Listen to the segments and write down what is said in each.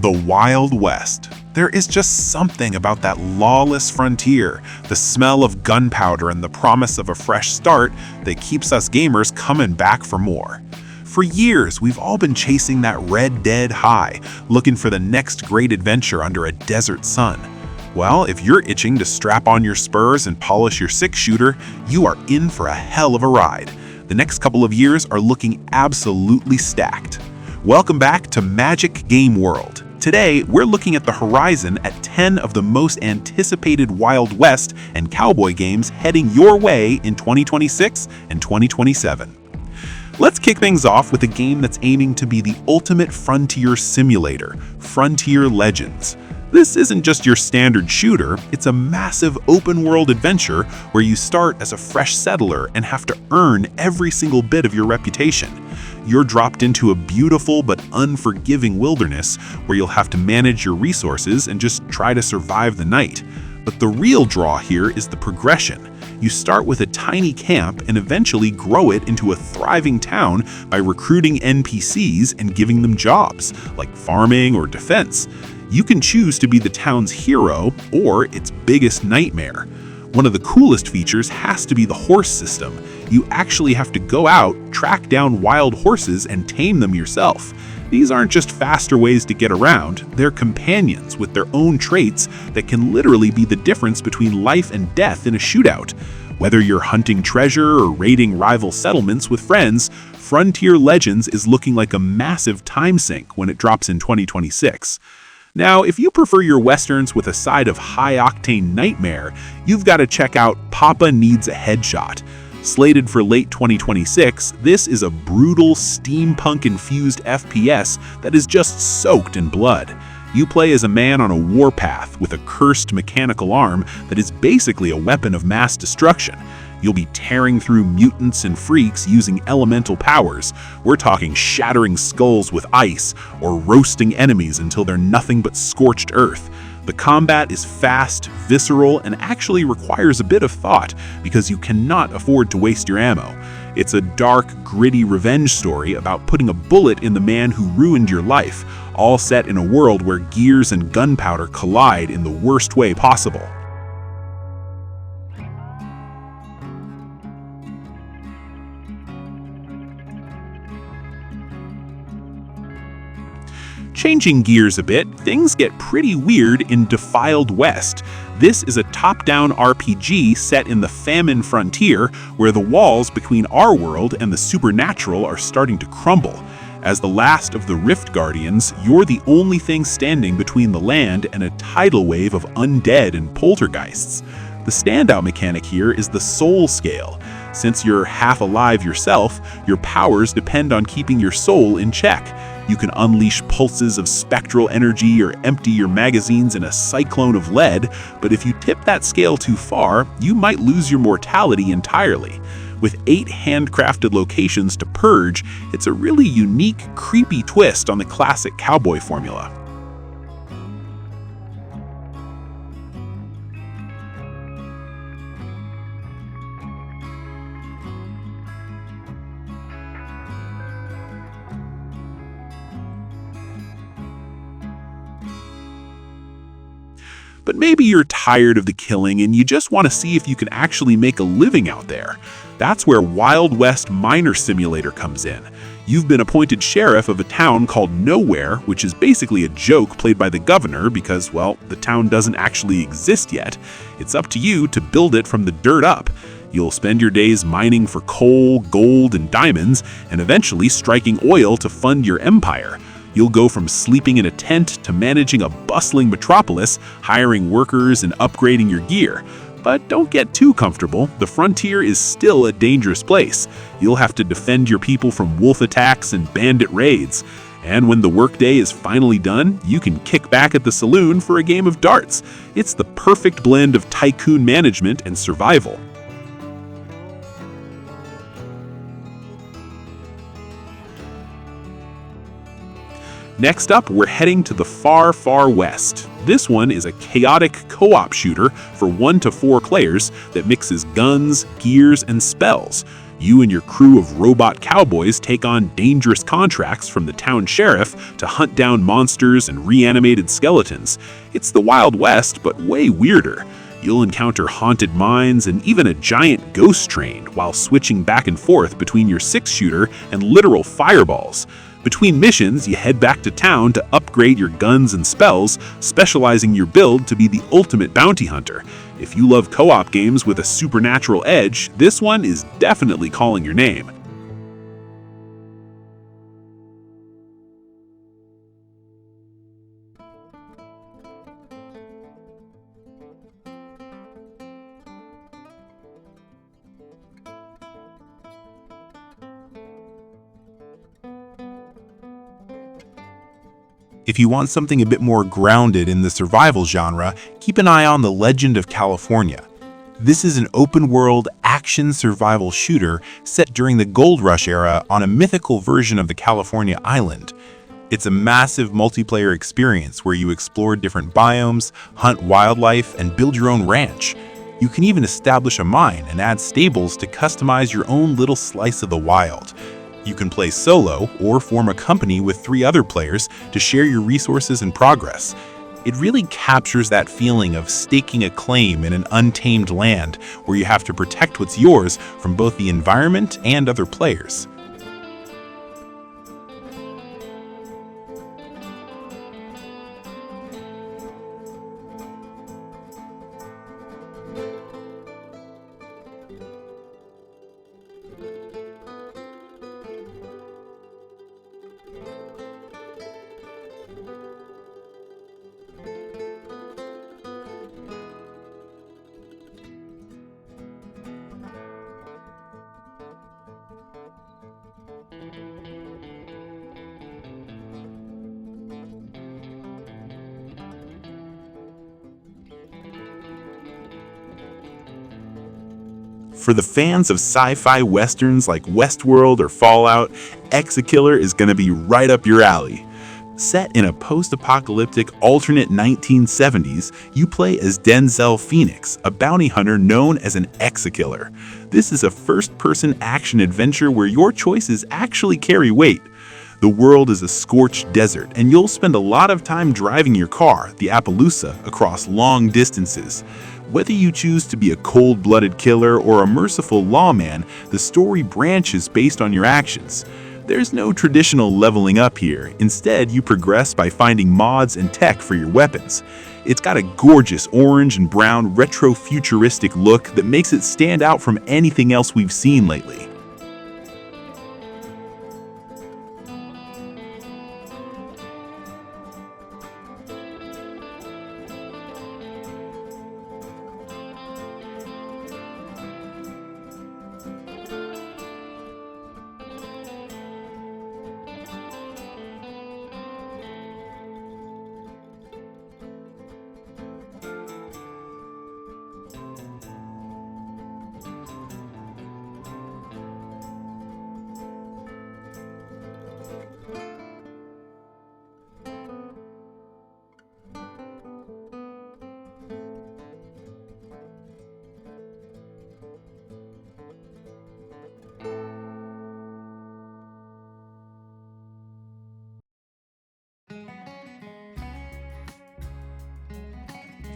The Wild West. There is just something about that lawless frontier, the smell of gunpowder and the promise of a fresh start that keeps us gamers coming back for more. For years, we've all been chasing that Red Dead high, looking for the next great adventure under a desert sun. Well, if you're itching to strap on your spurs and polish your six-shooter, you are in for a hell of a ride. The next couple of years are looking absolutely stacked. Welcome back to Magic Game World. Today, we're looking at the horizon at 10 of the most anticipated Wild West and Cowboy games heading your way in 2026 and 2027. Let's kick things off with a game that's aiming to be the ultimate frontier simulator, Frontier Legends. This isn't just your standard shooter, it's a massive open-world adventure where you start as a fresh settler and have to earn every single bit of your reputation. You're dropped into a beautiful but unforgiving wilderness where you'll have to manage your resources and just try to survive the night. But the real draw here is the progression. You start with a tiny camp and eventually grow it into a thriving town by recruiting NPCs and giving them jobs, like farming or defense. You can choose to be the town's hero or its biggest nightmare. One of the coolest features has to be the horse system. You actually have to go out, track down wild horses, and tame them yourself. These aren't just faster ways to get around, they're companions with their own traits that can literally be the difference between life and death in a shootout. Whether you're hunting treasure or raiding rival settlements with friends, Frontier Legends is looking like a massive time sink when it drops in 2026. Now, if you prefer your westerns with a side of high-octane nightmare, you've got to check out Papa Needs a Headshot. Slated for late 2026, this is a brutal, steampunk-infused FPS that is just soaked in blood. You play as a man on a warpath with a cursed mechanical arm that is basically a weapon of mass destruction. You'll be tearing through mutants and freaks using elemental powers. We're talking shattering skulls with ice or roasting enemies until they're nothing but scorched earth. The combat is fast, visceral, and actually requires a bit of thought because you cannot afford to waste your ammo. It's a dark, gritty revenge story about putting a bullet in the man who ruined your life, all set in a world where gears and gunpowder collide in the worst way possible. Changing gears a bit, things get pretty weird in Defiled West. This is a top-down RPG set in the famine frontier where the walls between our world and the supernatural are starting to crumble. As the last of the Rift Guardians, you're the only thing standing between the land and a tidal wave of undead and poltergeists. The standout mechanic here is the soul scale. Since you're half alive yourself, your powers depend on keeping your soul in check. You can unleash pulses of spectral energy or empty your magazines in a cyclone of lead, but if you tip that scale too far, you might lose your mortality entirely. With 8 handcrafted locations to purge, it's a really unique, creepy twist on the classic Cowboy formula. But maybe you're tired of the killing and you just want to see if you can actually make a living out there. That's where Wild West Miner Simulator comes in. You've been appointed sheriff of a town called Nowhere, which is basically a joke played by the governor because, well, the town doesn't actually exist yet. It's up to you to build it from the dirt up. You'll spend your days mining for coal, gold, and diamonds, and eventually striking oil to fund your empire. You'll go from sleeping in a tent to managing a bustling metropolis, hiring workers, and upgrading your gear. But don't get too comfortable. The frontier is still a dangerous place. You'll have to defend your people from wolf attacks and bandit raids. And when the workday is finally done, you can kick back at the saloon for a game of darts. It's the perfect blend of tycoon management and survival. Next up, we're heading to the far, far west. This one is a chaotic co-op shooter for 1 to 4 players that mixes guns, gears, and spells. You and your crew of robot cowboys take on dangerous contracts from the town sheriff to hunt down monsters and reanimated skeletons. It's the Wild West, but way weirder. You'll encounter haunted mines and even a giant ghost train while switching back and forth between your six-shooter and literal fireballs. Between missions, you head back to town to upgrade your guns and spells, specializing your build to be the ultimate bounty hunter. If you love co-op games with a supernatural edge, this one is definitely calling your name. If you want something a bit more grounded in the survival genre, keep an eye on The Legend of California. This is an open-world action survival shooter set during the Gold Rush era on a mythical version of the California island. It's a massive multiplayer experience where you explore different biomes, hunt wildlife, and build your own ranch. You can even establish a mine and add stables to customize your own little slice of the wild. You can play solo or form a company with 3 other players to share your resources and progress. It really captures that feeling of staking a claim in an untamed land where you have to protect what's yours from both the environment and other players. For the fans of sci-fi westerns like Westworld or Fallout, ExeKiller is going to be right up your alley. Set in a post-apocalyptic alternate 1970s, you play as Denzel Phoenix, a bounty hunter known as an ExeKiller. This is a first-person action adventure where your choices actually carry weight. The world is a scorched desert, and you'll spend a lot of time driving your car, the Appaloosa, across long distances. Whether you choose to be a cold-blooded killer or a merciful lawman, the story branches based on your actions. There's no traditional leveling up here. Instead, you progress by finding mods and tech for your weapons. It's got a gorgeous orange and brown retro-futuristic look that makes it stand out from anything else we've seen lately.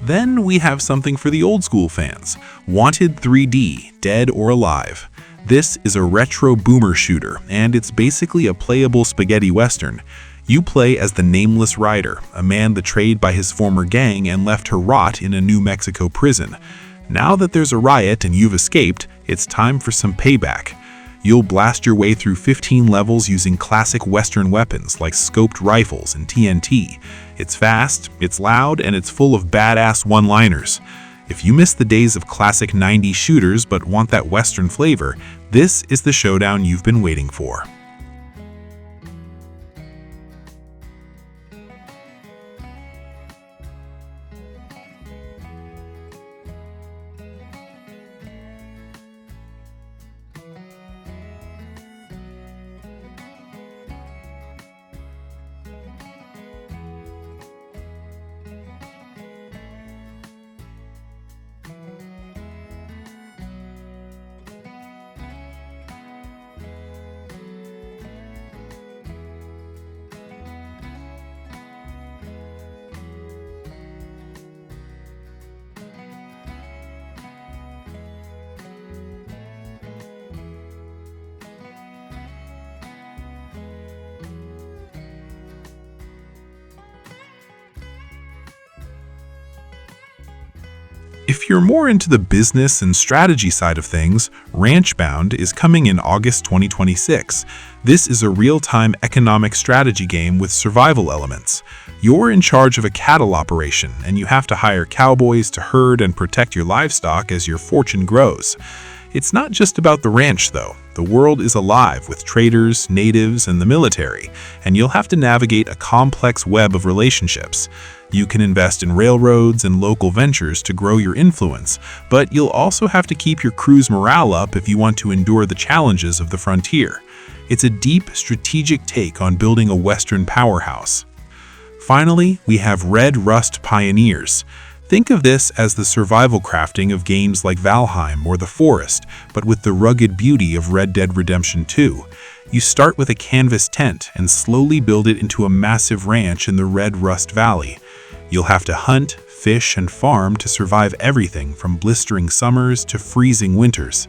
Then we have something for the old school fans, Wanted 3D, Dead or Alive. This is a retro boomer shooter, and it's basically a playable spaghetti western. You play as the Nameless Rider, a man betrayed by his former gang and left to rot in a New Mexico prison. Now that there's a riot and you've escaped, it's time for some payback. You'll blast your way through 15 levels using classic Western weapons like scoped rifles and TNT. It's fast, it's loud, and it's full of badass one-liners. If you miss the days of classic 90s shooters but want that Western flavor, this is the showdown you've been waiting for. If you're more into the business and strategy side of things, Ranchbound is coming in August 2026. This is a real-time economic strategy game with survival elements. You're in charge of a cattle operation, and you have to hire cowboys to herd and protect your livestock as your fortune grows. It's not just about the ranch, though. The world is alive with traders, natives, and the military, and you'll have to navigate a complex web of relationships. You can invest in railroads and local ventures to grow your influence, but you'll also have to keep your crew's morale up if you want to endure the challenges of the frontier. It's a deep, strategic take on building a Western powerhouse. Finally, we have Red Rust Pioneers. Think of this as the survival crafting of games like Valheim or The Forest, but with the rugged beauty of Red Dead Redemption 2. You start with a canvas tent and slowly build it into a massive ranch in the Red Rust Valley. You'll have to hunt, fish, and farm to survive everything from blistering summers to freezing winters.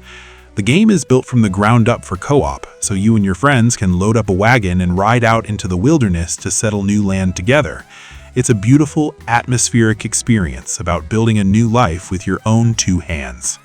The game is built from the ground up for co-op, so you and your friends can load up a wagon and ride out into the wilderness to settle new land together. It's a beautiful, atmospheric experience about building a new life with your own two hands.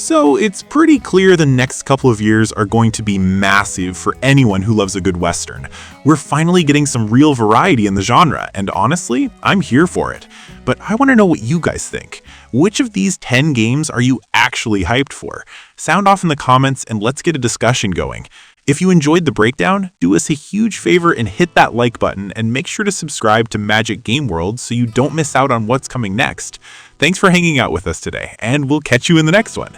So it's pretty clear the next couple of years are going to be massive for anyone who loves a good Western. We're finally getting some real variety in the genre, and honestly, I'm here for it. But I want to know what you guys think. Which of these 10 games are you actually hyped for? Sound off in the comments and let's get a discussion going. If you enjoyed the breakdown, do us a huge favor and hit that like button and make sure to subscribe to Magic Game World so you don't miss out on what's coming next. Thanks for hanging out with us today, and we'll catch you in the next one.